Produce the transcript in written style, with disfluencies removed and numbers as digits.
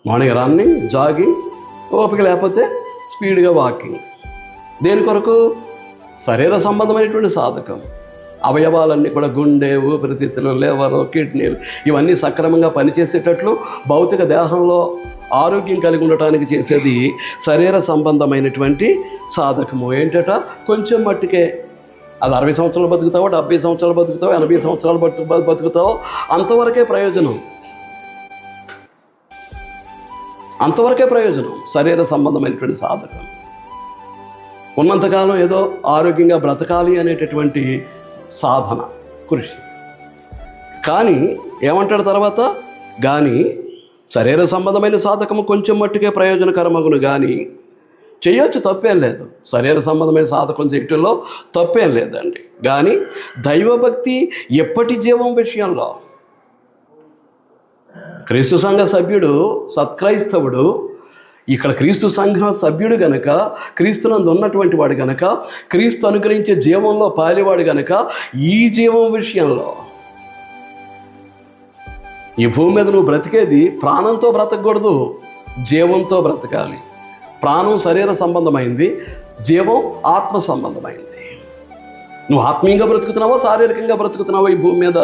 Morning running, jogging, ఓపిక లేకపోతే స్పీడ్గా వాకింగ్. దేని కొరకు? శరీర సంబంధమైనటువంటి సాధకం. అవయవాలన్నీ కూడా గుండె, ఊపిరితిత్తులు, లివరు, కిడ్నీలు ఇవన్నీ సక్రమంగా పనిచేసేటట్లు భౌతిక దేహంలో ఆరోగ్యం కలిగి ఉండటానికి చేసేది శరీర సంబంధమైనటువంటి సాధకము. ఏంటట? కొంచెం మట్టుకే. అది 60 సంవత్సరాలు బతుకుతావో, 70 సంవత్సరాలు బతుకుతావో, 80 సంవత్సరాలు బతుకుతావో అంతవరకే ప్రయోజనం. అంతవరకే ప్రయోజనం శరీర సంబంధమైనటువంటి సాధకం. ఉన్నంతకాలం ఏదో ఆరోగ్యంగా బ్రతకాలి అనేటటువంటి సాధన, కృషి. కానీ ఏమంటాడు తర్వాత? కానీ శరీర సంబంధమైన సాధకము కొంచెం మట్టుకే ప్రయోజనకరమగును. కానీ చేయొచ్చు, తప్పేం లేదు. శరీర సంబంధమైన సాధకం చేయటంలో తప్పేం లేదండి. కానీ దైవభక్తి ఎప్పటి జీవం విషయంలో క్రీస్తు సంఘ సభ్యుడు, సత్క్రైస్తవుడు, ఇక్కడ క్రీస్తు సంఘ సభ్యుడు గనక, క్రీస్తునందు ఉన్నటువంటి వాడు గనక, క్రీస్తు అనుగ్రహించే జీవంలో పాలివాడు గనక, ఈ జీవం విషయంలో ఈ భూమి మీద నువ్వు బ్రతికేది ప్రాణంతో బ్రతకూడదు, జీవంతో బ్రతకాలి. ప్రాణం శరీర సంబంధమైంది, జీవం ఆత్మ సంబంధమైంది. నువ్వు ఆత్మీయంగా బ్రతుకుతున్నావో శారీరకంగా బ్రతుకుతున్నావో ఈ భూమి మీద?